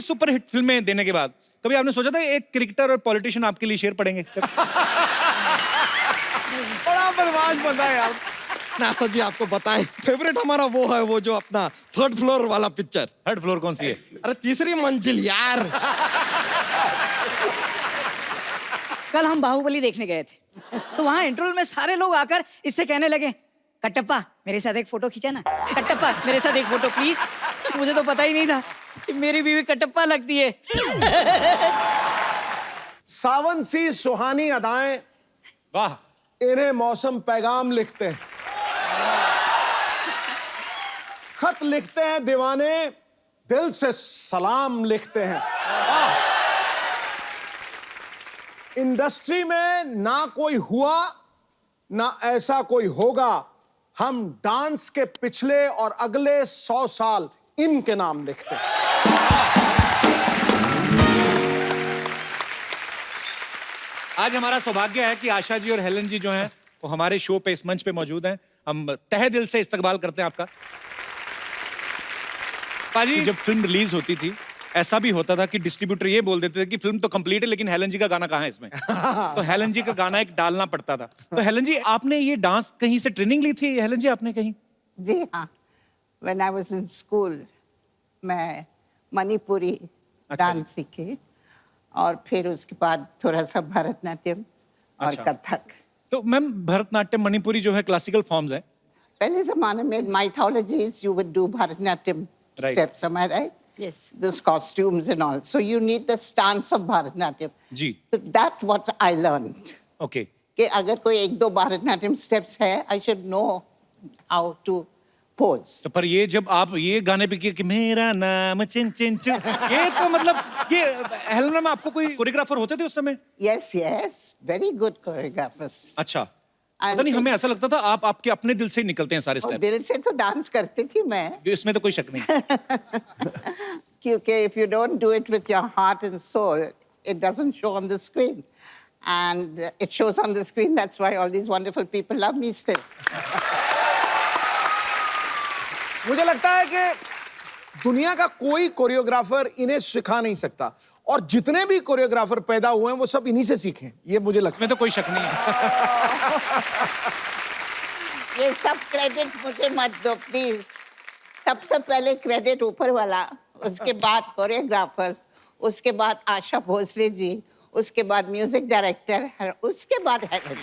कई सुपरहिट फिल्में देने के बाद कभी आपने सोचा था एक क्रिकेटर और पॉलिटिशियन आपके लिए शेर पढ़ेंगे? बड़ा बदमाश बंदा है यार। नासा जी आपको बताएं, फेवरेट हमारा वो है, वो जो अपना थर्ड फ्लोर वाला पिक्चर। थर्ड फ्लोर कौन सी है? अरे तीसरी मंजिल यार। कल हम बाहुबली देखने गए थे, तो वहाँ इंटरवल में सारे लोग आकर इससे कहने लगे, कटप्पा मेरे साथ एक फोटो खींचा ना, कटप्पा मेरे साथ एक फोटो प्लीज। मुझे तो पता ही नहीं था कि मेरी बीवी कटप्पा लगती है। सावन सी सुहानी अदाएं, वाह। इन्हें मौसम पैगाम लिखते हैं। खत लिखते हैं दीवाने, दिल से सलाम लिखते हैं। इंडस्ट्री में ना कोई हुआ ना ऐसा कोई होगा, हम डांस के पिछले और अगले 100 साल इनके नाम लिखते हैं। आज हमारा सौभाग्य है कि आशा जी और हेलन जी जो हैं वो हमारे शो पे इस मंच पे मौजूद हैं। हम तहे दिल से इस्तकबाल करते हैं आपका। पाजी, जब फिल्म रिलीज होती थी ऐसा भी होता था कि डिस्ट्रीब्यूटर ये बोल देते थे कि फिल्म तो कंप्लीट है लेकिन हेलन जी का गाना कहाँ है इसमें। तो हेलन जी का गाना एक डालना पड़ता था। तो हेलन जी, आपने ये डांस कहीं से ट्रेनिंग ली थी हेलन जी, आपने कहीं? जी हाँ, when I was in school मैं मणिपुरी डांस सीखी और फिर उसके बाद थोड़ा सा भरतनाट्यम और कथक। तो मैम, भरतनाट्यम मणिपुरी जो है क्लासिकल फॉर्म्स हैं। पहले जमाने में mythologies you would do Bharatanatyam steps, am I right? Yes. Those costumes and all. So you need the stance of Bharatanatyam. जी। So that's what I learned. Okay. कि अगर कोई एक दो भरतनाट्यम steps है, I should know how to pose. तो पर ये जब आप ये गाने पे किया कि मेरा नाम चिन चिन चिन, ये तो मतलब ये हेलन मैम, आपको कोई कोरियोग्राफर होते थे उस समय? Yes, yes, very good choreographers. अच्छा, पता नहीं, हमें ऐसा लगता था आप आपके अपने दिल से ही निकलते हैं सारे और स्टेप। दिल से तो डांस करती थी मैं। इसमें तो कोई शक नहीं। क्योंकि if you don't do it with your heart and soul, it doesn't show on the screen. And it shows on the screen, that's why all these wonderful people love me still. मुझे लगता है कि दुनिया का कोई choreographer इन्हें सिखा नहीं सकता, और जितने भी कोरियोग्राफर पैदा हुए हैं वो सब इन्हीं से सीखे हैं, ये मुझे लगता है। इसमें तो कोई शक नहीं है। ये सब क्रेडिट मुझे मत दो प्लीज। सबसे पहले क्रेडिट ऊपर वाला, उसके बाद कोरियोग्राफर्स, उसके बाद आशा भोसले जी, उसके बाद म्यूजिक डायरेक्टर, उसके बाद Helen.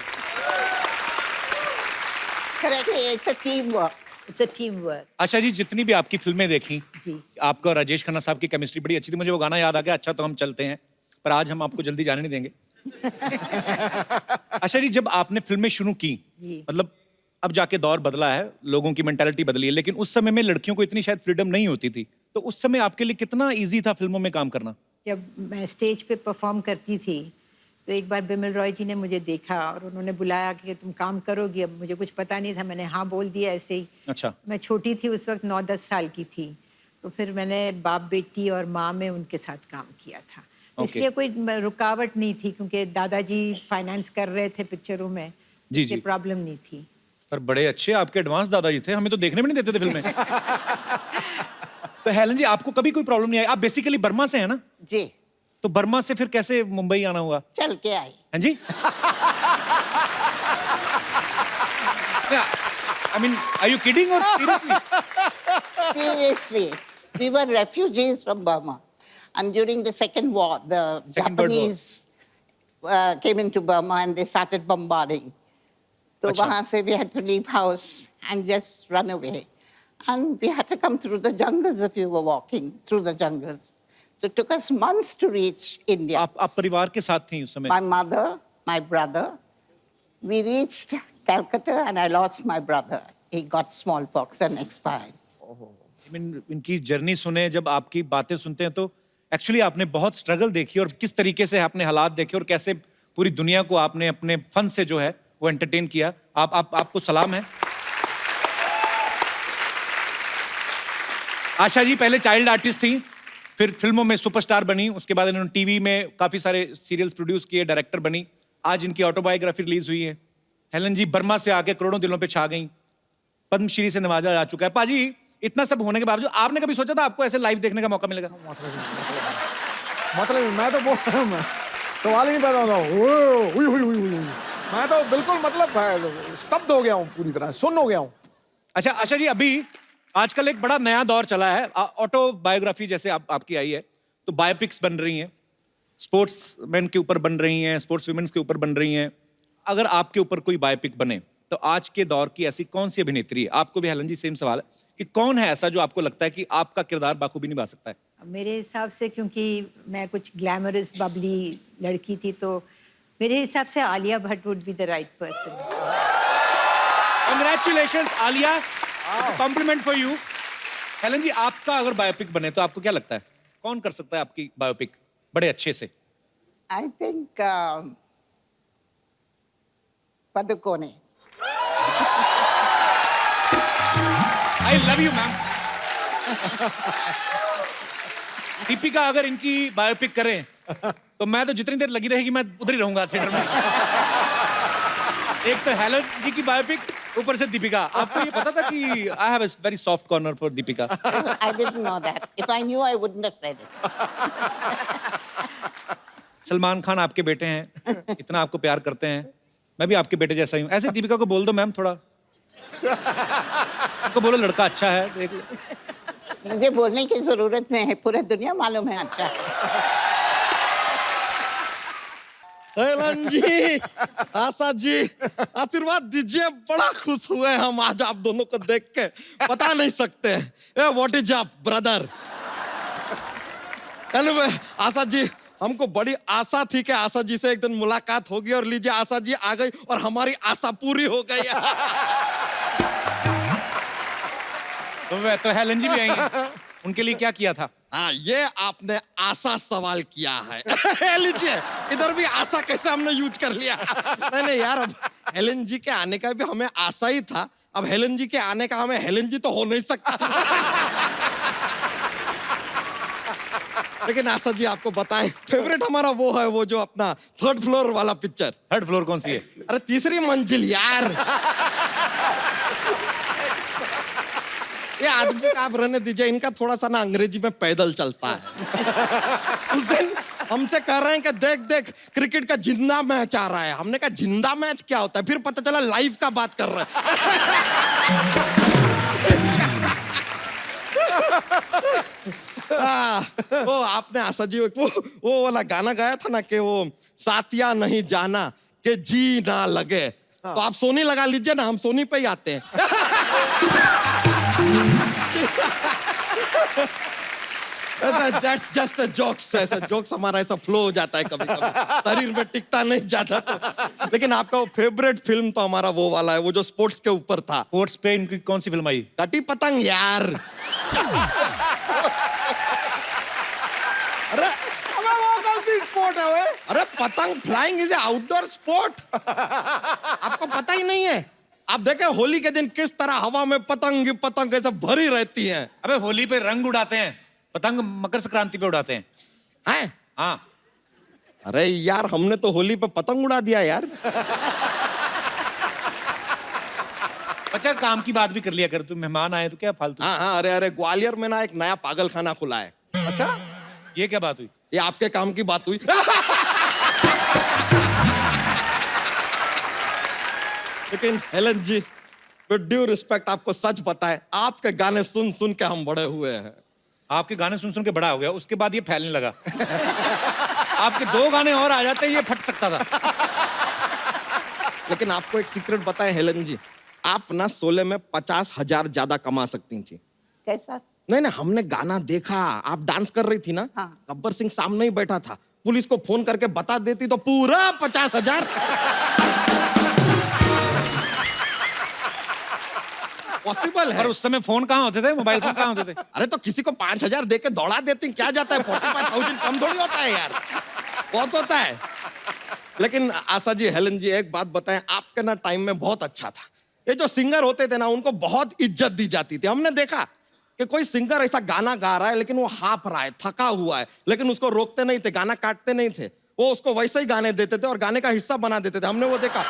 Correct, it's a team work. It's a teamwork. Asha ji, जितनी भी आपकी फिल्में देखी, आपका और राजेश खन्ना साहब की केमिस्ट्री बड़ी अच्छी थी। मुझे वो गाना याद आ गया, अच्छा तो हम चलते हैं, पर आज हम आपको जल्दी जाने नहीं देंगे। आशा जी, जब आपने फिल्में शुरू की, मतलब अब जाके दौर बदला है, लोगों की मेंटालिटी बदली है, लेकिन उस समय में लड़कियों को इतनी शायद फ्रीडम नहीं होती थी, तो उस समय आपके लिए कितना ईजी था फिल्मों में काम करना? जब मैं स्टेज पे परफॉर्म करती थी तो एक बार बिमल रॉय जी ने मुझे देखा और उन्होंने बुलाया कि तुम काम करोगी। अब मुझे कुछ पता नहीं था, मैंने हाँ बोल दिया ऐसे ही। अच्छा। मैं छोटी थी उस वक्त, 9-10 साल की थी, तो फिर मैंने बाप बेटी और माँ में उनके साथ काम किया था। इसलिए कोई रुकावट नहीं थी, क्योंकि दादाजी फाइनेंस कर रहे थे पिक्चरों में, इसलिए प्रॉब्लम नहीं थी। पर बड़े अच्छे आपके एडवांस दादाजी थे, हमें तो देखने भी नहीं देते थे फिल्में। तो हेलन जी, आपको कभी कोई प्रॉब्लम नहीं आई? आप बेसिकली बर्मा से हैं ना? जी। तो बर्मा से फिर कैसे मुंबई आना हुआ? चल के आई। हाँ जी? I mean, are you kidding or seriously? Seriously, we were refugees from Burma, and during the second war, the Japanese came into Burma and they started bombarding. So वहाँ से we had to leave house and just run away, and we had to come through the jungles if you were walking through the jungles. So it took us months to reach India. आप परिवार के साथ थी उस समय? My mother, my brother. We reached Calcutta and I lost my brother. He got smallpox and expired. इनकी journey सुने, जब आपकी बातें सुनते हैं तो एक्चुअली आपने बहुत स्ट्रगल देखी और किस तरीके से आपने हालात देखे और कैसे पूरी दुनिया को आपने अपने फन से जो है वो एंटरटेन किया। आपको सलाम है। आशा जी पहले चाइल्ड आर्टिस्ट थी, फिर फिल्मों में सुपरस्टार बनी, उसके बाद इन्होंने टीवी में काफी सारे सीरियल्स प्रोड्यूस किए, डायरेक्टर बनी। आज इनकी ऑटोबायोग्राफी रिलीज हुई है। हेलन जी बर्मा से आके करोड़ों दिलों पे छा गई, पद्मश्री से नवाजा जा चुका है। पाजी इतना सब होने के बावजूद आपने कभी सोचा था आपको ऐसे लाइव देखने का मौका मिलेगा? मतलब मैं तो बोल रहा हूं, सवाल ही नहीं पैदा हो रहा हूं। हुई हुई हुई हुई। मैं तो बिल्कुल मतलब स्तब्ध हो गया हूं, पूरी तरह सुन्न हो गया हूं। अच्छा आशा जी, अभी आजकल एक बड़ा नया दौर चला है, ऑटोबायोग्राफी जैसे आपकी आई है, तो बायोपिक्स बन रही हैं, स्पोर्ट्स मैन के ऊपर बन रही हैं, स्पोर्ट्स वुमेन्स के ऊपर बन रही हैं। अगर आपके ऊपर कोई बायोपिक बने तो आज के दौर की ऐसी कौन सी अभिनेत्री है, आपको भी हेलन जी सेम सवाल है, कि कौन है ऐसा जो आपको लगता है कि आपका किरदार बाखूबी निभा सकता है? मेरे हिसाब से, क्योंकि मैं कुछ ग्लैमरस बबली लड़की थी, तो मेरे हिसाब से Alia Bhatt would be the right person. Congratulations Alia, compliment for you. Helen ji, आपका अगर बायोपिक बने तो आपको क्या लगता है कौन कर सकता है आपकी बायोपिक बड़े अच्छे से? I think Padukone. I love you ma'am. Deepika अगर इनकी बायोपिक करें तो मैं तो जितनी देर लगी रहेगी मैं उधर ही रहूंगा थिएटर में। एक तो हेलन जी की बायोपिक, ऊपर से दीपिका। आपको ये पता था कि I have a very soft corner for Deepika? I didn't know that. If I knew, I wouldn't have said it. Salman Khan आपके बेटे हैं, इतना आपको प्यार करते हैं, मैं भी आपके बेटे जैसा ही हूँ। ऐसे दीपिका को बोल दो मैम, थोड़ा आपको बोलो लड़का अच्छा है, देख लो। मुझे बोलने की जरूरत नहीं है, पूरा दुनिया मालूम है अच्छा है। हेलन जी, आशा जी, आशीर्वाद दीजिए, बड़ा खुश हुए हम आज आप दोनों को देख के, बता नहीं सकते। What is up brother? Asha ji, हमको बड़ी आशा थी कि आशा जी से एक दिन मुलाकात होगी, और लीजिए आशा जी आ गई और हमारी आशा पूरी हो गई। तो हेलन जी भी आई हैं, उनके लिए क्या किया था? हाँ, ये आपने आशा सवाल किया है। लीजिए, इधर भी आशा कैसे हमने यूज कर लिया। नहीं यार, अब हेलन जी के आने का भी हमें आशा ही था, अब हेलन जी के आने का हमें हेलन जी तो हो नहीं सकता। लेकिन आशा जी आपको बताएं, फेवरेट हमारा वो है, वो जो अपना 3rd फ्लोर वाला पिक्चर। 3rd फ्लोर कौन सी है? अरे 3री मंजिल यार। ये आदमी का आप रहने दीजिए, इनका थोड़ा सा ना अंग्रेजी में पैदल चलता है। उस दिन हमसे कह रहे हैं कि देख देख क्रिकेट का जिंदा मैच आ रहा है। हमने कहा जिंदा मैच क्या होता है? फिर पता चला लाइव का बात कर रहे हैं। वो आपने आशा जी वो वाला गाना गाया था ना कि वो साथिया नहीं जाना कि जी ना लगे, तो आप सोनी लगा लीजिए ना, हम सोनी पे ही आते हैं। That's just a jokes, ऐसा जोक्स हमारा ऐसा फ्लो हो जाता है कभी कभी, शरीर में टिकता नहीं जाता तो। लेकिन आपका वो फेवरेट फिल्म तो हमारा वो वाला है, वो जो स्पोर्ट्स के ऊपर था। स्पोर्ट्स पे इनकी कौन सी फिल्म आई? कटी पतंग यार। अरे वो कौन सी स्पोर्ट है वो? अरे पतंग flying is a outdoor sport, आपको पता ही नहीं है? आप देखें होली के दिन किस तरह हवा में पतंग पतंग ऐसे भरी रहती हैं। अबे होली पे रंग उड़ाते हैं, पतंग मकर संक्रांति पे उड़ाते हैं। हैं? हाँ। अरे यार, हमने तो होली पे पतंग उड़ा दिया यार। अच्छा, काम की बात भी कर लिया कर, तू मेहमान आए तो क्या फालतू। हाँ, अरे ग्वालियर में ना एक नया पागल खाना खुला है। अच्छा, ये क्या बात हुई? ये आपके काम की बात हुई। लेकिन Helen ji, with due respect, आपको सच बताएं, आपके गाने सुन सुन के हम बड़े हुए हैं। आपके गाने सुन सुन के बड़ा हो गया, उसके बाद ये फैलने लगा। आपके 2 गाने और आ जाते ये फट सकता था। लेकिन आपको एक सीक्रेट बताएं हेलन जी, आप ना 16 में 50,000 ज्यादा कमा सकती थी। कैसा? नहीं, हमने गाना देखा, आप डांस कर रही थी ना। हाँ। गब्बर सिंह सामने ही बैठा था, पुलिस को फोन करके बता देती तो पूरा 50,000। पॉसिबल है। और उस समय फोन कहाँ होते थे, मोबाइल फोन कहाँ होते थे? अरे तो किसी को 5,000 दे के दौड़ा देती, क्या जाता है? 45,000 कम थोड़ी होता है यार, बहुत होता है। लेकिन आशा जी, हेलन जी, एक बात बताएं, आपके ना टाइम में बहुत अच्छा था। ये जो सिंगर होते थे ना, उनको बहुत इज्जत दी जाती थी। हमने देखा कि कोई सिंगर ऐसा गाना गा रहा है लेकिन वो हाफ रहा है, थका हुआ है, लेकिन उसको रोकते नहीं थे, गाना काटते नहीं थे, वो उसको वैसे ही गाने देते थे और गाने का हिस्सा बना देते थे। हमने वो देखा।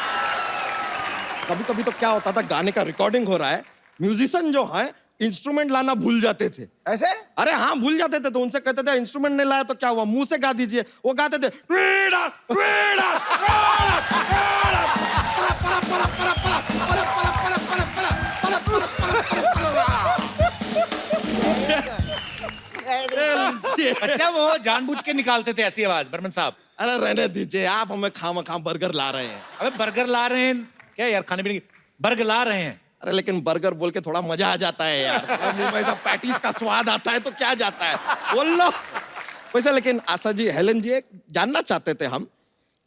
कभी कभी तो क्या होता था, गाने का रिकॉर्डिंग हो रहा है, म्यूजिशियन जो है इंस्ट्रूमेंट लाना भूल जाते थे। ऐसे अरे हाँ, भूल जाते थे तो उनसे कहते थे इंस्ट्रूमेंट नहीं लाया तो क्या हुआ, मुंह से गा दीजिए। वो गाते थे वीणा, वीणा, वीणा, वीणा, परा, परा, परा, परा, परा, परा, परा, परा, परा, परा, परा, परा, परा, परा, परा। अच्छा, वो जानबूझ के निकालते थे ऐसी आवाज बर्मन साहब? अरे रहने दीजिए, आप हमें खाम बर्गर ला रहे हैं। अबे बर्गर ला रहे हैं क्या यार, खाने पीने की बर्गर ला रहे हैं? अरे लेकिन बर्गर बोल के थोड़ा मजा आ जाता है यार, मुंह में ऐसा पैटीज का स्वाद आता है तो क्या जाता है, बोल लो। वैसे लेकिन आशा जी, हेलन जी, एक जानना चाहते थे हम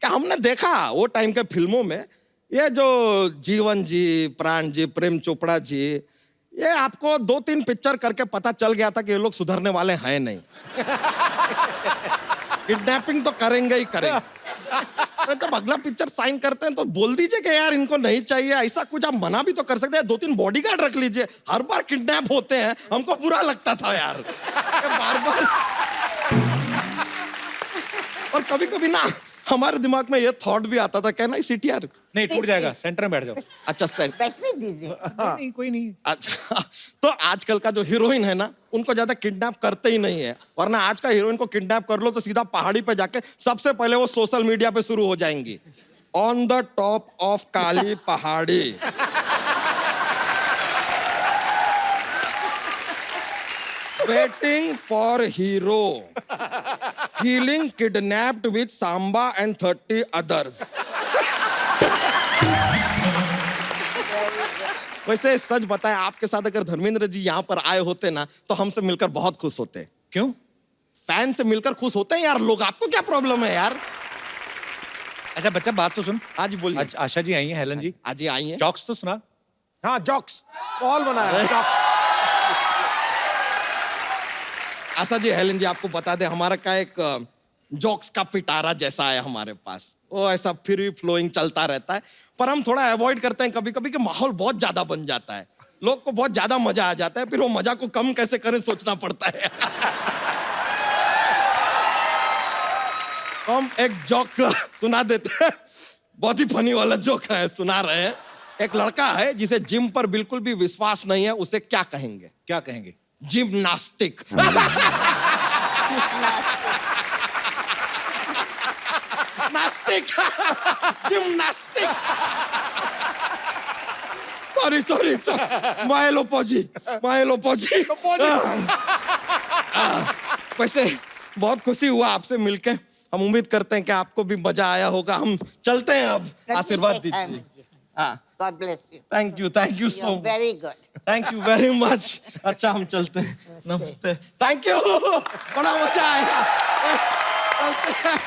कि हमने देखा वो टाइम के फिल्मों में ये जो जीवन जी, प्राण जी, प्रेम चोपड़ा जी, ये आपको 2-3 पिक्चर करके पता चल गया था कि ये लोग सुधरने वाले हैं नहीं। किडनैपिंग तो करेंगे ही करेंगे। अरे जब अगला पिक्चर साइन करते हैं तो बोल दीजिए कि यार इनको नहीं चाहिए, ऐसा कुछ आप मना भी तो कर सकते हैं, 2-3 बॉडीगार्ड रख लीजिए। हर बार किडनैप होते हैं, हमको बुरा लगता था यार, बार बार। और कभी कभी ना हमारे दिमाग में ये थॉट भी आता था, कहना सीटी यार नहीं, टूट जाएगा, सेंटर में बैठ जाओ। अच्छा सेंट, बैठने दीजिए। नहीं, कोई नहीं। अच्छा तो आजकल का जो हीरोइन है ना, उनको ज्यादा किडनैप करते ही नहीं है, वरना आज का हीरोइन को किडनैप कर लो तो सीधा पहाड़ी पे जाके सबसे पहले वो सोशल मीडिया पे शुरू हो जाएंगी, ऑन द टॉप ऑफ काली पहाड़ी। Waiting for hero, feeling kidnapped with Samba and 30 others. वैसे सच बताएं, आपके साथ अगर धर्मेंद्र जी यहाँ पर आए होते ना तो हमसे मिलकर बहुत खुश होते। क्यों? फैन से मिलकर खुश होते हैं यार लोग, आपको क्या प्रॉब्लम है यार? अच्छा बच्चा, बात तो सुन। आज बोलिए। आज आशा जी आई हैं, हेलन जी। आज ही आई हैं। जॉक्स तो सुना। हाँ, जॉक्स पॉल बनाया है, जॉक्स। आशा जी, हेलन जी, आपको बता दें हमारा का एक जॉक्स का पिटारा जैसा है हमारे पास, वो ऐसा फ्री फ्लोइंग चलता रहता है, पर हम थोड़ा अवॉइड करते हैं कभी कभी कि माहौल बहुत ज्यादा बन जाता है, लोग को बहुत ज्यादा मजा आ जाता है, फिर वो मजा को कम कैसे करें सोचना पड़ता है। हम एक जोक सुना देते हैं, बहुत ही फनी वाला जोक है, सुना रहे हैं। एक लड़का है जिसे जिम पर बिल्कुल भी विश्वास नहीं है, उसे क्या कहेंगे? क्या कहेंगे? जिम्नास्टिक। नास्तिक, जिम्नास्टिक। सॉरी मायलोपोजी। वैसे बहुत खुशी हुआ आपसे मिलके, हम उम्मीद करते हैं कि आपको भी मजा आया होगा। हम चलते हैं अब, आशीर्वाद दीजिए। हाँ, God bless you. Thank you so You're much, very good. Thank you very much. अच्छा हम चलते हैं, नमस्ते, थैंक यू, बड़ा मजा आया। चलते हैं।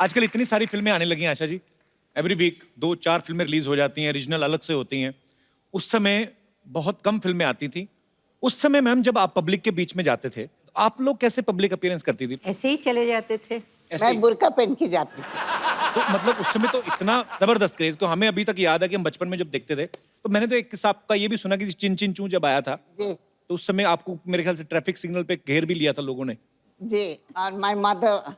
आजकल इतनी सारी फिल्में आने लगी हैं आशा जी, एवरी वीक 2-4 फिल्में रिलीज हो जाती हैं, रीजनल अलग से होती हैं। उस समय बहुत कम फिल्में आती थी। उस समय मैम जब आप पब्लिक के बीच में जाते थे, आप लोग कैसे पब्लिक अपीयरेंस करती थी? ऐसे ही चले जाते थे। ऐसे ही? मैं बुर्का पहन के जाती थी। तो मतलब उस समय तो इतना जबरदस्त क्रेज, तो हमें अभी तक याद है कि हम बचपन में जब देखते थे, तो मैंने तो एक किस्सा आपका ये भी सुना कि चिन चिन चू जब आया था, जी तो उस समय आपको मेरे ख्याल से ट्रैफिक सिग्नल पे घेर भी लिया था लोगों ने। जी। और माय मदर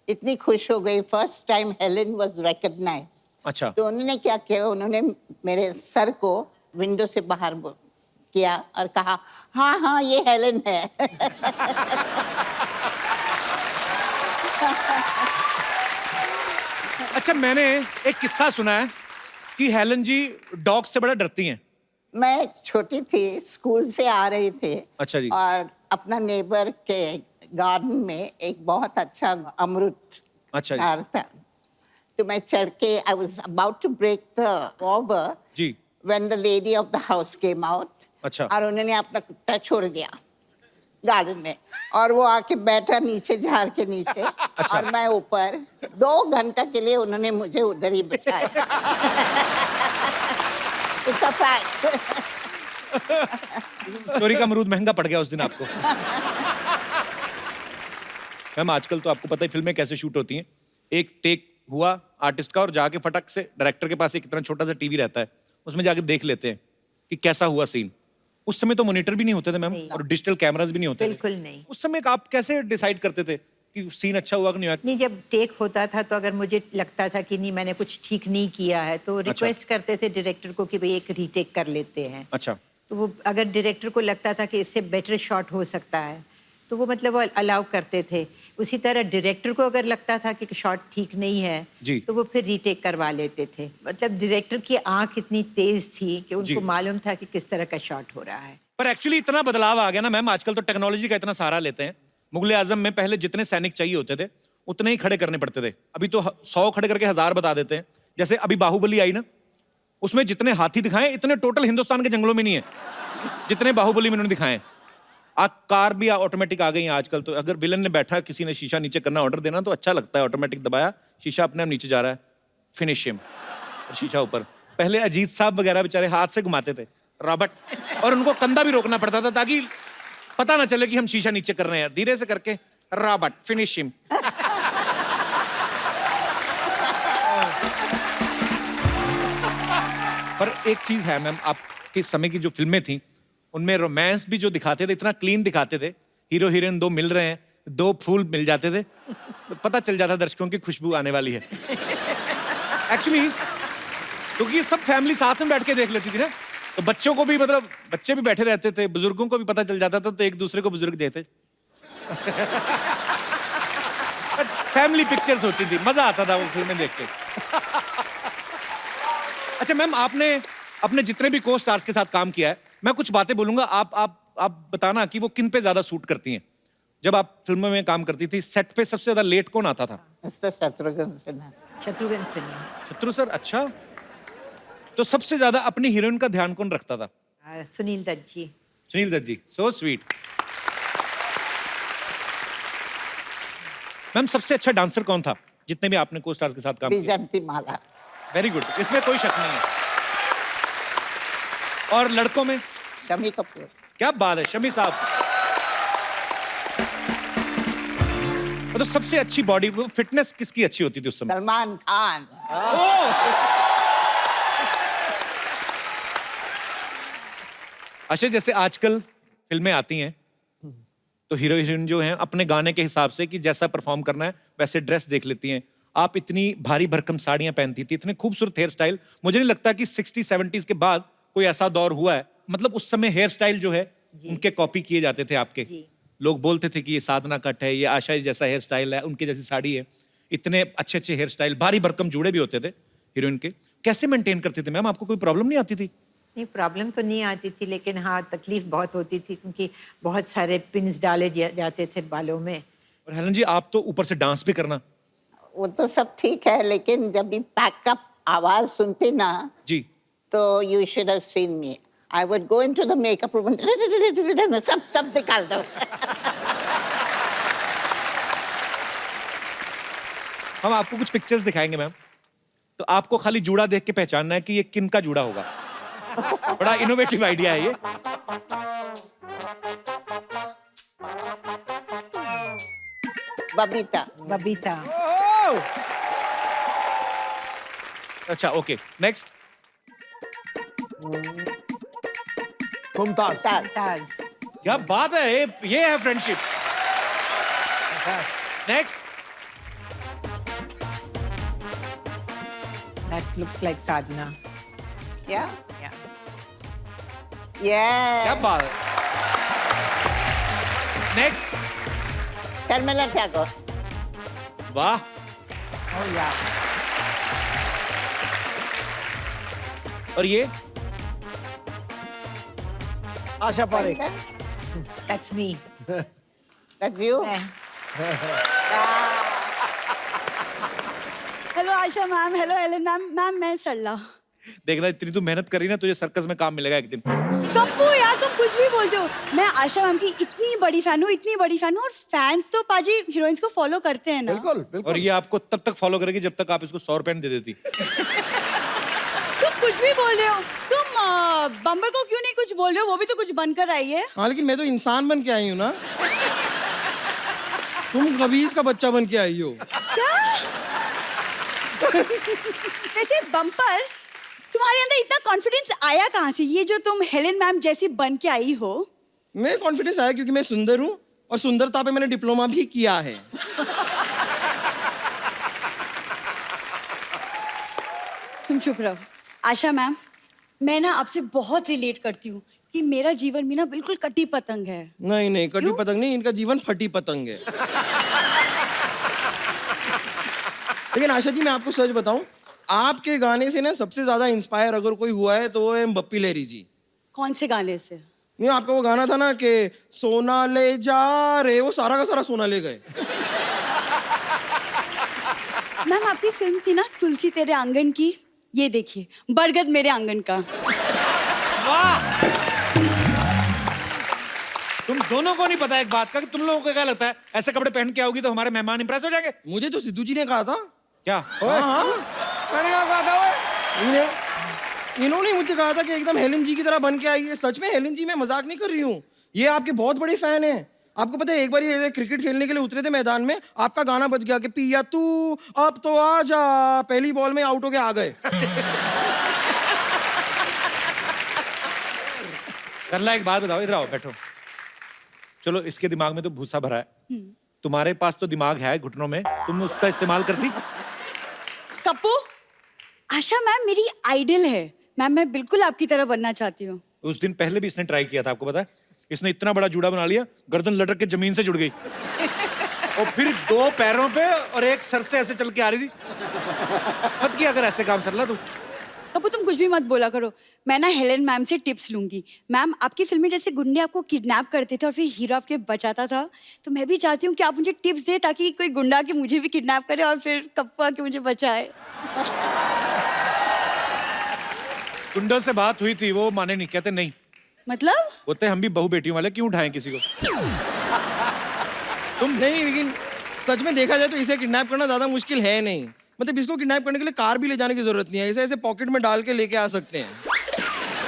इतनी खुश हो गई, first time Helen was recognised. अच्छा। तो उन्होंने क्या किया, उन्होंने मेरे सर को विंडो से बाहर किया और कहा, हाँ हाँ ये हेलेन है। अच्छा, मैंने एक किस्सा सुना है कि हेलन जी डॉग से बड़ा डरती हैं। मैं छोटी थी, स्कूल से आ रही थे। अच्छा जी। और अपना नेबर के गार्डन में एक बहुत अच्छा अमरूद अच्छा जी। झाड़ था, तो मैं चढ़ के आई was about to break the over जी। When the lady of the house came out. अच्छा। और उन्होंने अपना कुत्ता छोड़ दिया गार्डन में, और वो आके बैठा नीचे झाड़ के नीचे। अच्छा। और मैं ऊपर 2 घंटा के लिए उन्होंने मुझे उधर ही बिठाया। It's a fact. चोरी का अमरूद महंगा पड़ गया उस दिन आपको। मैम आजकल तो आपको पता है फिल्में कैसे शूट होती हैं, एक टेक हुआ आर्टिस्ट का और जाके फटक से डायरेक्टर के पास एक इतना छोटा सा टीवी रहता है, उसमें जाके देख लेते हैं कि कैसा हुआ सीन। उस समय तो मॉनिटर भी नहीं होते थे मैम, नहीं। और डिजिटल कैमरास भी नहीं होते थे। बिल्कुल नहीं। उस समय आप कैसे डिसाइड करते थे कि सीन अच्छा हुआ कि नहीं हुआ? नहीं, जब टेक होता था तो अगर मुझे लगता था कि नहीं मैंने कुछ ठीक नहीं किया है तो रिक्वेस्ट करते थे डायरेक्टर को कि भाई एक रीटेक कर लेते हैं। अच्छा। तो वो अगर डायरेक्टर को लगता था कि इससे बेटर शॉट हो सकता है तो वो मतलब वो अलाउ करते थे। उसी तरह डायरेक्टर को अगर लगता था कि शॉट ठीक नहीं है जी। तो वो फिर रीटेक करवा लेते थे। मतलब डायरेक्टर की आंख इतनी तेज थी कि जी। उनको मालूम था कि किस तरह का शॉट हो रहा है। पर एक्चुअली इतना बदलाव आ गया ना मैम, आजकल तो टेक्नोलॉजी का इतना सहारा लेते हैं। मुगले आजम में पहले जितने सैनिक चाहिए होते थे उतने ही खड़े करने पड़ते थे, अभी तो 100 खड़े करके 1000 बता देते हैं। जैसे अभी बाहुबली आई ना, उसमें जितने हाथी दिखाए इतने टोटल हिंदुस्तान के जंगलों में नहीं है जितने बाहुबली में उन्होंने दिखाए। कार भी ऑटोमेटिक आ गई हैं आजकल, तो अगर विलन ने बैठा किसी ने शीशा नीचे करना ऑर्डर देना तो अच्छा लगता है, ऑटोमेटिक दबाया शीशा अपने आप नीचे जा रहा है, फिनिश हिम, शीशा ऊपर। पहले अजीत साहब वगैरह बेचारे हाथ से घुमाते थे रॉबर्ट, और उनको कंधा भी रोकना पड़ता था ताकि पता ना चले कि हम शीशा नीचे कर रहे हैं, धीरे से करके रॉबर्ट फिनिश हिम। पर एक चीज है मैम, आपके समय की जो फिल्में थी उनमें रोमांस भी जो दिखाते थे इतना क्लीन दिखाते थे। हीरो हीरोइन दो मिल रहे हैं, 2 फूल मिल जाते थे, तो पता चल जाता दर्शकों की खुशबू आने वाली है। एक्चुअली क्योंकि ये सब फैमिली साथ में बैठ के देख लेती थी ना, तो बच्चों को भी, मतलब बच्चे भी बैठे रहते थे, बुजुर्गों को भी पता चल जाता था, तो एक दूसरे को बुजुर्ग देते। फैमिली पिक्चर्स होती थी, मजा आता था वो फिल्में देख के। अच्छा मैम, आपने अपने जितने भी को स्टार्स के साथ काम किया है, मैं कुछ बातें बोलूंगा, आप बताना कि वो किन पे ज्यादा सूट करती हैं। जब आप फिल्मों में काम करती थी, सेट पे सबसे ज्यादा लेट कौन आता था? मिस्टर शत्रुघ्न सिन्हा। शत्रुघ्न सिन्हा। शत्रु सर, अच्छा। तो सबसे ज्यादा अपनी हीरोइन का ध्यान कौन रखता था? सुनील दत्त जी। सुनील दत्त जी, सो स्वीट। मैम, सबसे अच्छा डांसर कौन था जितने भी आपने को स्टार्स के साथ काम किया? विजंती माला। वेरी गुड, इसमें कोई शक नहीं है। और लड़कों में? शमी कपूर। क्या बात है, शमी साहब। तो सबसे अच्छी बॉडी फिटनेस किसकी अच्छी होती थी उस समय? सलमान खान। अच्छा, जैसे आजकल फिल्में आती हैं तो हीरो हीरोइन जो हैं अपने गाने के हिसाब से कि जैसा परफॉर्म करना है वैसे ड्रेस देख लेती हैं। आप इतनी भारी भरकम साड़ियां पहनती थी, इतने खूबसूरत हेयर स्टाइल, मुझे नहीं लगता कि 60-70s के बाद कोई ऐसा दौर हुआ है। मतलब उस समय हेयर स्टाइल जो है उनके कॉपी किए जाते थे आपके। लोग बोलते थे कि ये साधना कट है, ये आशा जैसा हेयर स्टाइल है, उनके जैसी साड़ी है। इतने अच्छे अच्छे हेयर स्टाइल, भारी भरकम जूड़े भी होते थे हीरोइन के। कैसे मेंटेन करते थे मैम? आपको कोई प्रॉब्लम नहीं आती थी? नहीं, प्रॉब्लम तो नहीं आती थी, लेकिन हाँ तकलीफ बहुत होती थी क्योंकि बहुत सारे पिन्स डाले जाते थे बालों में। और हेलन जी, आप तो ऊपर से डांस भी करना। वो तो सब ठीक है, लेकिन जब भी पैकअप आवाज सुनती ना जी। तो you should have seen me. I would go into the makeup room, सब निकाल दो। हम आपको कुछ पिक्चर्स दिखाएंगे मैम, तो आपको खाली जूड़ा देख के पहचानना है कि ये किन का जूड़ा होगा। बड़ा इनोवेटिव आइडिया है ये। बबीता। बबीता। अच्छा, ओके, नेक्स्ट। मुमताज। ताज। क्या बात है, ये है friendship. Next. That looks like Sadhana. Yeah? Yeah. Yeah. क्या बात है। नेक्स्ट। शर्मिला टैगोर। वाह। Oh yeah. और ये? Asha Parekh. That's me. That's you? मैं। Hello Asha ma'am, hello Helen ma'am. Ma'am मैं सरला। देखना, इतनी तू मेहनत करी ना, तुझे सर्कस में काम मिलेगा एक दिन। कप्पू यार, तुम कुछ भी बोलते हो। मैं आशा मैम की इतनी बड़ी फैन हूँ, इतनी बड़ी फैन हूँ। और फैंस तो पाजी हीरोइंस को फॉलो करते हैं ना। बिल्कुल और बिल्कुल। ये आपको तब तक फॉलो करेगी जब तक आप इसको 100 रुपए दे देती। तुम कुछ भी बोल रहे हो। तुम बम्बर को क्यों नहीं कुछ बोल रहे हो? वो भी तो कुछ बनकर आई है। हाँ, लेकिन मैं तो इंसान बन के आई हूँ ना। तुम कबीर का बच्चा बन के आई हो। वैसे बम्पर, तुम्हारे अंदर इतना कॉन्फिडेंस आया कहाँ से? ये जो तुम हेलेन मैम जैसी बन के आई हो। मैं कॉन्फिडेंस आया क्योंकि मैं सुंदर हूँ और सुंदरता पे मैंने डिप्लोमा भी किया है। तुम चुप रहो। आशा मैम, मैं ना आपसे बहुत रिलेट करती हूँ कि मेरा जीवन भी ना बिल्कुल कटी पतंग है। नहीं नहीं, कटी पतंग नहीं, इनका जीवन फटी पतंग है। लेकिन आशा जी, मैं आपको सच बताऊं, आपके गाने से ना सबसे ज्यादा इंस्पायर अगर कोई हुआ है तो वो है बप्पी लहरी जी। कौन से गाने से? नहीं, आपका वो गाना था ना कि सोना ले जा रे, वो सारा का सारा सोना ले गए। मैम, आपकी फिल्म थी ना तुलसी तेरे आंगन की, ये देखिए, बरगद मेरे आंगन का। तुम दोनों को नहीं पता एक बात का कि तुम लोगों को क्या लगता है ऐसे कपड़े पहन के आओगी तो हमारे मेहमान इंप्रेस हो जाएंगे? मुझे तो सिद्धू जी ने कहा था। क्या? हाँ, मैंने क्या कहा था वो? इन्होंने मुझे कहा था कि एकदम हेलन जी की तरह बन के आई है। सच में हेलन जी, मैं मजाक नहीं कर रही हूँ, ये आपके बहुत बड़े फैन हैं। आपको पता है, एक बार ये क्रिकेट खेलने के लिए उतरे थे मैदान में, आपका गाना बज गया कि पिया तू अब तो आ जा, पहली बॉल में आउट हो के आ गए। करला, एक बात बताओ, इधर आओ, बैठो। चलो, इसके दिमाग में तो भूसा भरा है, तुम्हारे पास तो दिमाग है घुटनों में, तुम उसका इस्तेमाल करती? कप्पू, आशा मैम मेरी आइडल है मैम, मैं बिल्कुल आपकी तरह बनना चाहती हूँ। उस दिन पहले भी इसने ट्राई किया था, आपको पता है? इसने इतना बड़ा जूड़ा बना लिया, गर्दन लटक के जमीन से जुड़ गई और फिर 2 पैरों पे और एक सर से ऐसे चल के आ रही थी। मत किया अगर ऐसे काम सरला तू। कप्पू, तुम कुछ भी मत बोला करो। मैं ना हेलेन मैम से टिप्स लूंगी। मैम, आपकी फिल्म में जैसे गुंडे आपको किडनैप करते थे और फिर हीरो आपके बचाता था, तो मैं भी चाहती हूँ कि आप मुझे टिप्स दें ताकि कोई गुंडा आके मुझे भी किडनैप करे और फिर कप्पू आके मुझे बचाए। गुंडों से बात हुई थी, वो माने नहीं, कहते नहीं। मतलब? बोलते हम भी बहू बेटियों वाले, क्यों उठाएं किसी को? तुम नहीं, लेकिन सच में देखा जाए तो इसे किडनैप करना ज्यादा मुश्किल है नहीं। मतलब इसको किडनैप करने के लिए कार भी ले जाने की जरूरत नहीं है, इसे ऐसे पॉकेट में डाल के लेके आ सकते हैं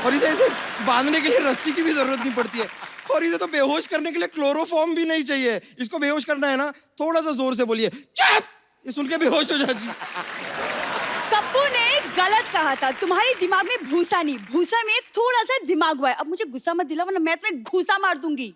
और इसे ऐसे बांधने के लिए रस्सी की भी जरूरत नहीं पड़ती है। और इसे तो बेहोश करने के लिए क्लोरोफॉर्म भी नहीं चाहिए। इसको बेहोश करना है ना, थोड़ा सा जोर से बोलिए चुप, ये सुन के बेहोश हो जाती है। कप्पू ने गलत कहा था, तुम्हारे दिमाग में भूसा नहीं, भूसा में थोड़ा सा दिमाग हुआ है। अब मुझे गुस्सा मत दिला वरना मैं तुम्हें घूसा मार दूंगी।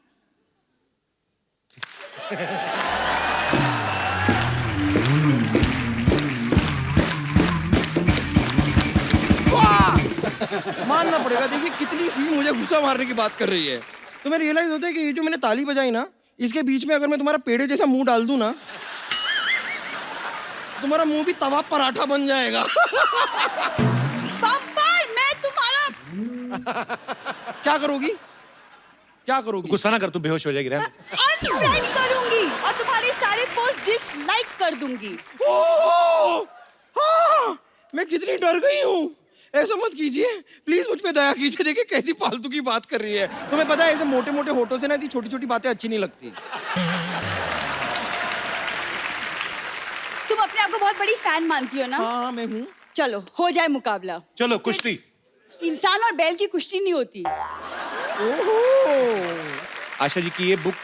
मानना पड़ेगा, देखिए कितनी सी मुझे गुस्सा मारने की बात कर रही है। तुम्हें रियलाइज होता है कि ये जो मैंने ताली बजाई ना, इसके बीच में अगर मैं तुम्हारा पेड़े जैसा मुंह डाल दूं ना, तुम्हारा मुंह भी तवा पराठा बन जाएगा। बम्पर, मैं तुम्हारा क्या करोगी? क्या करोगी? गुस्सा ना कर, तू बेहोश हो जाएगी। रहने दे। अनफ्रेंड करूंगी और तुम्हारे सारे पोस्ट डिसलाइक कर दूंगी। ओह! हाँ, मैं कितनी डर गई हूँ। ऐसा मत कीजिए प्लीज, मुझ पे दया कीजिए। देखिए कैसी फालतू की बात कर रही है। तुम्हें पता है, ऐसे मोटे मोटे होठों से ना ऐसी छोटी छोटी बातें अच्छी नहीं लगती। तुम अपने आप को बहुत बड़ी फैन मानती हो ना? हाँ, मैं हूँ। चलो हो जाए मुकाबला। चलो कुश्ती। इंसान और बैल की कुश्ती नहीं होती। आशा जी की ये बुक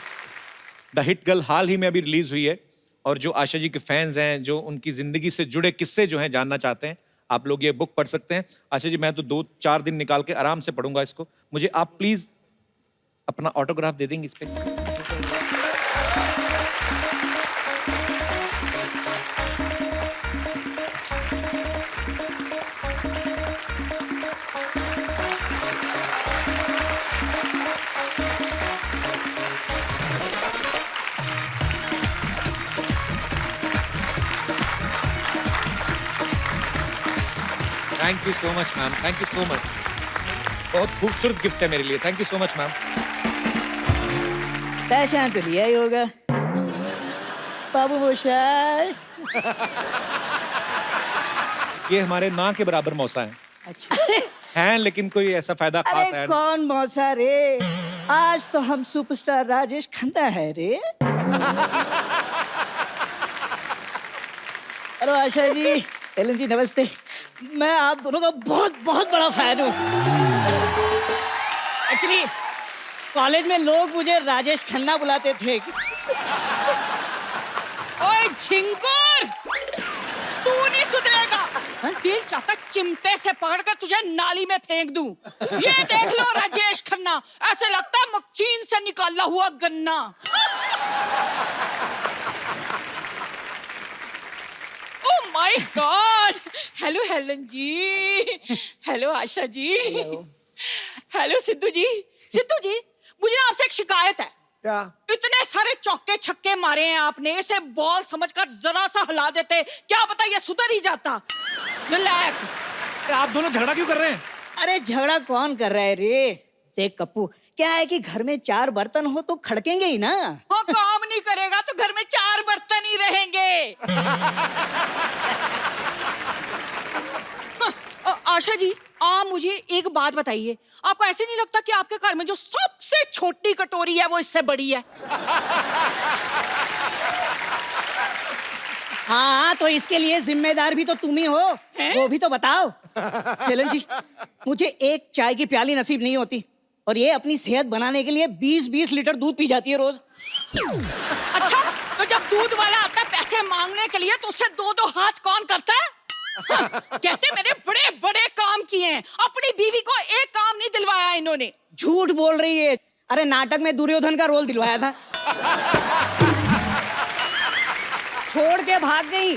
द हिट गर्ल हाल ही में अभी रिलीज हुई है, और जो आशा जी के फैंस हैं, जो उनकी जिंदगी से जुड़े किस्से जो हैं जानना चाहते हैं, आप लोग ये बुक पढ़ सकते हैं। आशा जी, मैं तो 2-4 दिन निकाल के आराम से पढ़ूंगा इसको। मुझे आप प्लीज अपना ऑटोग्राफ दे देंगे इस पे? Thank you so much ma'am, thank you so much. बहुत खूबसूरत गिफ्ट है मेरे लिए, thank you so much ma'am. पहचान तो लिया ही होगा बाबू मोशार। ये हमारे ना के बराबर मौसा हैं। अच्छा। हैं, लेकिन कोई ऐसा फायदा खास है अरे नहीं। कौन मौसा रे, आज तो हम सुपरस्टार राजेश खन्ना है रे। हेलो आशा जी, एलन जी नमस्ते। मैं आप दोनों का बहुत बहुत बड़ा फैन हूँ। एक्चुअली कॉलेज में लोग मुझे राजेश खन्ना बुलाते थे। ओए झिंगुर, तू नहीं सुधरेगा। दिल चाहता चिमटे से पकड़कर तुझे नाली में फेंक दूं। ये देख लो राजेश खन्ना, ऐसे लगता है मक्खीन से निकाला हुआ गन्ना। Oh my god. Hello Helen ji, hello Asha ji, hello Sidhu ji. Sidhu ji, मुझे ना आपसे एक शिकायत है। क्या? इतने सारे चौके छक्के मारे हैं आपने, इसे बॉल समझकर जरा सा हिला देते, क्या पता ये सुधर ही जाता। रिलैक्स। आप दोनों झगड़ा क्यों कर रहे हैं? अरे झगड़ा कौन कर रहा है रे? देख कप्पू, क्या है कि घर में 4 बर्तन हो तो खड़केंगे ही ना। हाँ, काम नहीं करेगा तो घर में 4 बर्तन ही रहेंगे। आशा जी, आप मुझे एक बात बताइए, आपको ऐसे नहीं लगता कि आपके घर में जो सबसे छोटी कटोरी है वो इससे बड़ी है? हाँ, तो इसके लिए जिम्मेदार भी तो तुम ही हो। हैं? वो भी तो बताओ। हेलन जी, मुझे एक चाय की प्याली नसीब नहीं होती और ये अपनी सेहत बनाने के लिए 20-20 लीटर दूध पी जाती है रोज। अच्छा, तो जब दूध वाला आता है पैसे मांगने के लिए तो उससे 2-2 हाथ कौन करता है? हाँ, कहते मैंने बड़े बड़े काम किए हैं, अपनी बीवी को एक काम नहीं दिलवाया इन्होंने। झूठ बोल रही है। अरे नाटक में दुर्योधन का रोल दिलवाया था। छोड़ के भाग गई,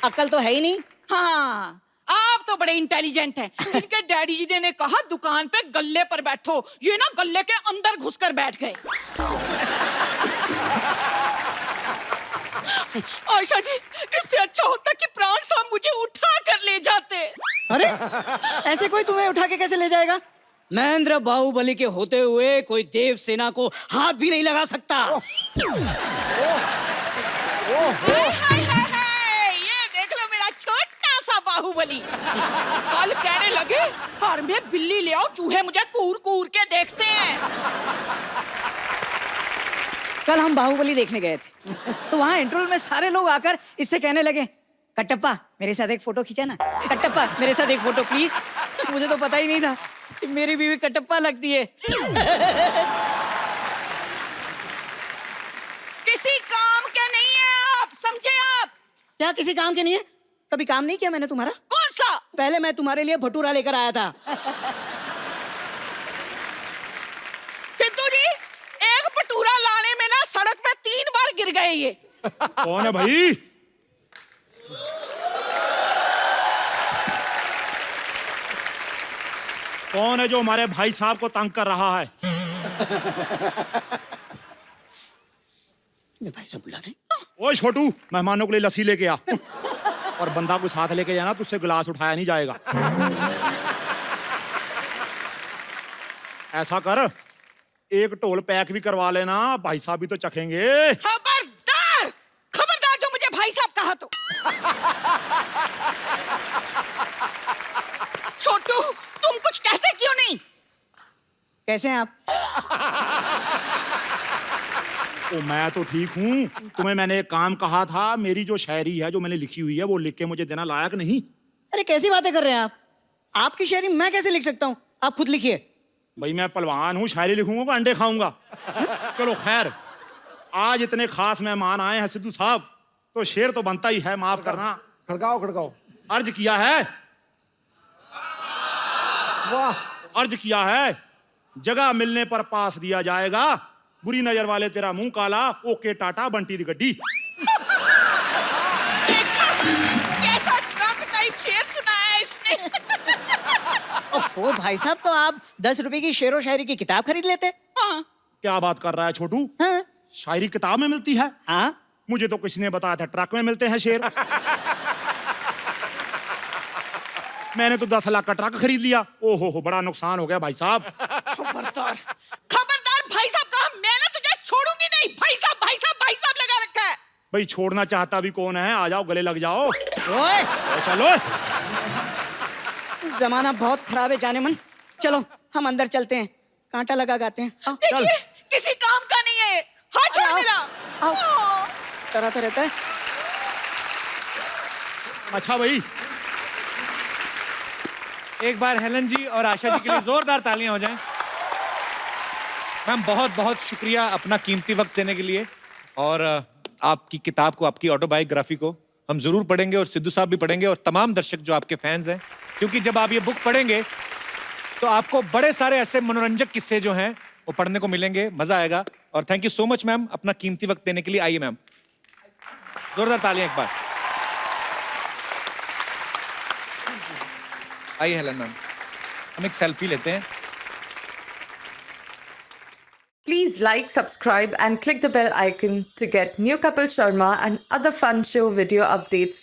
अक्ल तो है ही नहीं। हाँ, आप तो बड़े इंटेलिजेंट हैं। इनके डैडी जी ने कहा दुकान पे गल्ले पर बैठो, ये ना गल्ले के अंदर घुसकर बैठ गए। आयशा जी, इससे अच्छा होता कि प्राण साहब मुझे उठा कर ले जाते। अरे ऐसे कोई तुम्हें उठा के कैसे ले जाएगा? महेंद्र बाहुबली के होते हुए कोई देव सेना को हाथ भी नहीं लगा सकता। हाय हाय हाय हाय, ये देख लो मेरा छोटा सा बाहुबली। कल कहने लगे घर में बिल्ली ले आओ, चूहे मुझे कूर कूर के देखते हैं। कल हम बाहुबली देखने गए थे, तो वहाँ इंटरवल में सारे लोग आकर इससे कहने लगे, कटप्पा मेरे साथ एक फोटो खींचा ना, कटप्पा मेरे साथ एक फोटो प्लीज। मुझे तो पता ही नहीं था कि मेरी बीवी कटप्पा लगती है। किसी काम के नहीं है आप, समझे आप? क्या किसी काम के नहीं है? कभी काम नहीं किया मैंने तुम्हारा? कौन सा? पहले मैं तुम्हारे लिए भटूरा लेकर आया था। सिद्धू जी, एक भटूरा लाने में ना सड़क पे 3 बार गिर गए ये। कौन है भाई? कौन है जो हमारे भाई साहब को तंग कर रहा है? मैं भाई साहब बुला रहे। ओए छोटू, मेहमानों के लिए लस्सी लेके आ और बंदा को साथ लेके जाना, तुझसे गिलास उठाया नहीं जाएगा। ऐसा कर, एक ढोल पैक भी करवा लेना, भाई साहब भी तो चखेंगे। खबरदार, खबरदार जो मुझे भाई साहब कहा तो। छोटू, तुम कुछ कहते क्यों नहीं? कैसे हैं आप? ओ मैं तो ठीक हूँ। तुम्हें मैंने एक काम कहा था, मेरी जो शायरी है जो मैंने लिखी हुई है वो लिख के मुझे देना लायक नहीं? अरे कैसी बातें कर रहे हैं आप? आपकी शायरी मैं कैसे लिख सकता हूँ? आप खुद लिखिए। भाई मैं पहलवान हूँ, शायरी लिखूंगा तो अंडे खाऊंगा। चलो खैर, आज इतने खास मेहमान आए हैं सिद्धू साहब, तो शेर तो बनता ही है, माफ करना। खड़काओ खड़काओ। अर्ज किया है, वाह, अर्ज किया है, जगह मिलने पर पास दिया जाएगा, बुरी नजर वाले तेरा मुंह काला, ओके टाटा बंटी दी गड्डी। देखा, कैसा ट्रक टाइप शेर सुनाया है इसने। ओफो भाई साहब, तो आप 10 रुपए की शेरो शायरी की किताब खरीद लेते। हाँ, क्या बात कर रहा है छोटू? हाँ शायरी किताब में मिलती है? हाँ, मुझे तो किसी ने बताया था ट्रक में मिलते हैं शेर। मैंने तो 10 लाख का ट्रक खरीद लिया। ओहो, बड़ा नुकसान हो गया भाई साहब। खबरदार, खबरदार भाई साहब कहा, मैं ना तुझे छोड़ूंगी नहीं। भाई साहब, भाई साहब, भाई साहब लगा रखा है। भाई छोड़ना चाहता भी कौन है? आ जाओ, गले लग जाओ। ओए चलो, जमाना बहुत खराब है जाने मन। चलो हम अंदर चलते हैं, कांटा लगा गाते हैं। आओ, देखिए, किसी काम का नहीं है। हाँ, छोड़ आओ, मेरा। आओ। डराता रहता है। अच्छा भाई, एक बार हेलन जी और आशा जी के लिए जोरदार तालियां हो जाएं। मैम बहुत बहुत शुक्रिया अपना कीमती वक्त देने के लिए, और आपकी किताब को, आपकी ऑटोबायोग्राफी को हम जरूर पढ़ेंगे और सिद्धू साहब भी पढ़ेंगे और तमाम दर्शक जो आपके फैंस हैं, क्योंकि जब आप ये बुक पढ़ेंगे तो आपको बड़े सारे ऐसे मनोरंजक किस्से जो हैं वो पढ़ने को मिलेंगे, मजा आएगा और thank you so much ma'am अपना कीमती वक्त देने के लिए। आइए मैम, जोरदार तालियां एक बार। आइए हेलन मैम, हम एक सेल्फी लेते हैं। Please like, subscribe and click the bell icon to get new Kapil Sharma and other fun show video updates